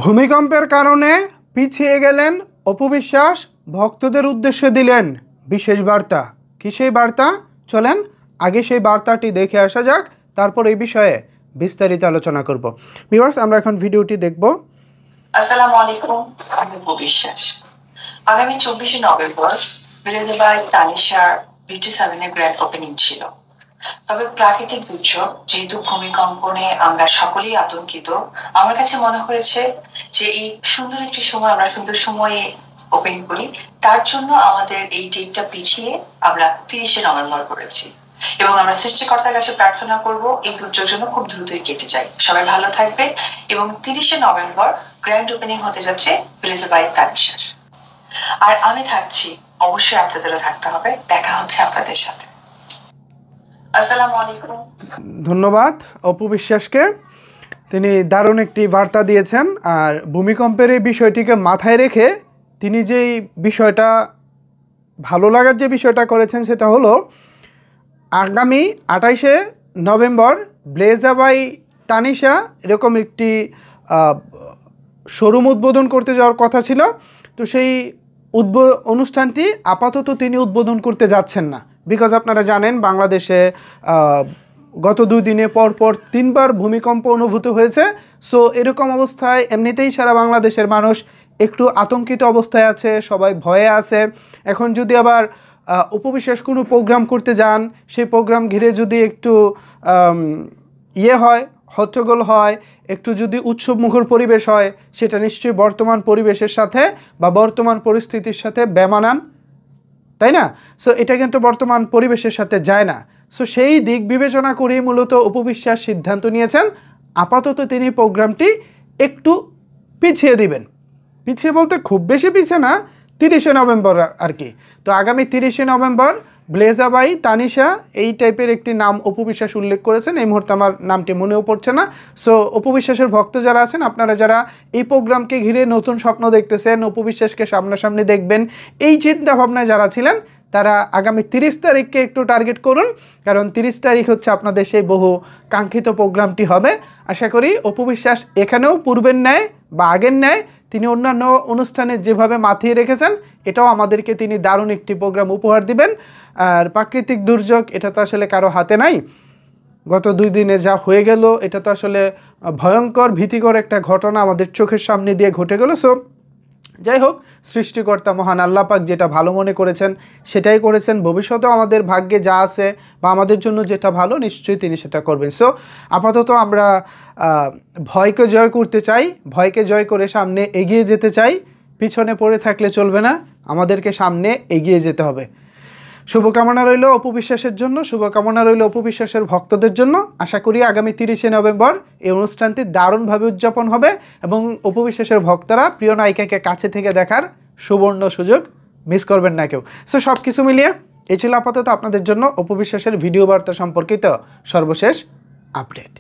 ভূমিকম্পের কারণে পিছিয়ে গেলেন অপু বিশ্বাস, ভক্তদের উদ্দেশ্যে দিলেন বিশেষ বার্তা। কি সেই বার্তা? চলেন আগে সেই বার্তাটি দেখে আসা যাক, তারপর এই বিষয়ে বিস্তারিত আলোচনা করব। ভিউয়ার্স, আমরা এখন ভিডিওটি দেখব। আসসালামু আলাইকুম, আমি অপু বিশ্বাস। আগামী 24শে নভেম্বর বিলেজবাই তানিশার বিউটি সেলুনের গ্র্যান্ড ওপেনিং ছিল। তবে প্রাকৃতিক দুর্যোগ যেহেতু ভূমিকম্পনে আমরা সকলেই আতঙ্কিত, আমার কাছে মনে হয়েছে যে এই সুন্দর একটি সময় আমরা সুন্দর সময়ে ওপেন করি। তার জন্য আমাদের এই ডেটটা পিছিয়ে আমরা 30শে নভেম্বর করেছি এবং আমরা সৃষ্টিকর্তার কাছে প্রার্থনা করব এই দুর্যোগ যেন খুব দ্রুতই কেটে যায়। সবাই ভালো থাকবে এবং 30শে নভেম্বর গ্র্যান্ড ওপেনিং হতে যাচ্ছে বিলেজবাই তানিশার। আর আমি থাকছি, অবশ্যই আপনাদেরও থাকতে হবে। দেখা হচ্ছে আপনাদের সাথে। আসসালামু আলাইকুম। ধন্যবাদ অপু বিশ্বাসকে, তিনি দারুণ একটি বার্তা দিয়েছেন। আর ভূমিকম্পের এই বিষয়টিকে মাথায় রেখে তিনি যেই বিষয়টা ভালো লাগার যে বিষয়টা করেছেন সেটা হলো আগামী 28শে নভেম্বর বিলেজবাই তানিশা এরকম একটি শোরুম উদ্বোধন করতে যাওয়ার কথা ছিল। তো সেই অনুষ্ঠানটি আপাতত তিনি উদ্বোধন করতে যাচ্ছেন না, বিকজ আপনারা জানেন বাংলাদেশে গত 2 দিনে পরপর 3বার ভূমিকম্প অনুভূত হয়েছে। সো এরকম অবস্থায় এমনিতেই সারা বাংলাদেশের মানুষ একটু আতঙ্কিত অবস্থায় আছে, সবাই ভয়ে আছে। এখন যদি আবার উপবিশেষ কোনো প্রোগ্রাম করতে যান, সেই প্রোগ্রাম ঘিরে যদি একটু হয়, হট্টগোল হয়, একটু যদি উৎসবমুখর পরিবেশ হয়, সেটা নিশ্চয়ই বর্তমান পরিবেশের সাথে বা বর্তমান পরিস্থিতির সাথে বেমানান, তাই না? সো এটা কিন্তু বর্তমান পরিবেশের সাথে যায় না। সো সেই দিক বিবেচনা করেই মূলত অপু বিশ্বাস সিদ্ধান্ত নিয়েছেন আপাতত তিনি প্রোগ্রামটি একটু পিছিয়ে দিবেন। পিছিয়ে বলতে খুব বেশি পিছিয়ে না, 30শে নভেম্বর আর কি। তো আগামী 30শে নভেম্বর বিলেজবাই তানিশা এই টাইপের একটি নাম অপু বিশ্বাস উল্লেখ করেছেন। এই মুহূর্তে আমার নামটি মনেও পড়ছে না। সো অপু বিশ্বাসের ভক্ত যারা আছেন, আপনারা যারা এই প্রোগ্রামকে ঘিরে নতুন স্বপ্ন দেখতেছেন, অপু বিশ্বাসকে সামনাসামনি দেখবেন, এই চিন্তা ভাবনায় যারা ছিলেন তারা আগামী 30 তারিখকে একটু টার্গেট করুন, কারণ 30 তারিখ হচ্ছে আপনাদের সেই বহু কাঙ্ক্ষিত প্রোগ্রামটি হবে। আশা করি অপু বিশ্বাস এখানেও পূর্বের ন্যায় বা আগের ন্যায় তিনি অন্যান্য অনুষ্ঠানে যেভাবে মাতিয়ে রেখেছেন, এটাও আমাদেরকে তিনি দারুণ একটি প্রোগ্রাম উপহার দিবেন। আর প্রাকৃতিক দুর্যোগ এটা তো আসলে কারো হাতে নাই। গত 2 দিনে যা হয়ে গেল এটা তো আসলে ভয়ঙ্কর ভীতিকর একটা ঘটনা আমাদের চোখের সামনে দিয়ে ঘটে গেল। সো যাই হোক, সৃষ্টিকর্তা মহান আল্লাহ পাক যেটা ভালো মনে করেছেন সেটাই করেছেন। ভবিষ্যতেও আমাদের ভাগ্যে যা আছে বা আমাদের জন্য যেটা ভালো নিশ্চয়ই তিনি সেটা করবেন। সো আপাতত আমরা ভয়কে জয় করতে চাই, ভয়কে জয় করে সামনে এগিয়ে যেতে চাই। পিছনে পড়ে থাকলে চলবে না, আমাদেরকে সামনে এগিয়ে যেতে হবে। শুভকামনা রইল অপু বিশ্বাসের জন্য, শুভকামনা রইল অপু বিশ্বাসের ভক্তদের জন্য। আশা করি আগামী 30শে নভেম্বর এই অনুষ্ঠানটি দারুণভাবে উদযাপন হবে এবং অপু বিশ্বাসের ভক্তরা প্রিয় নায়িকাকে কাছে থেকে দেখার সুবর্ণ সুযোগ মিস করবেন না কেউ। সো সব কিছু মিলিয়ে এই ছিল আপাতত আপনাদের জন্য অপু বিশ্বাসের ভিডিও বার্তা সম্পর্কিত সর্বশেষ আপডেট।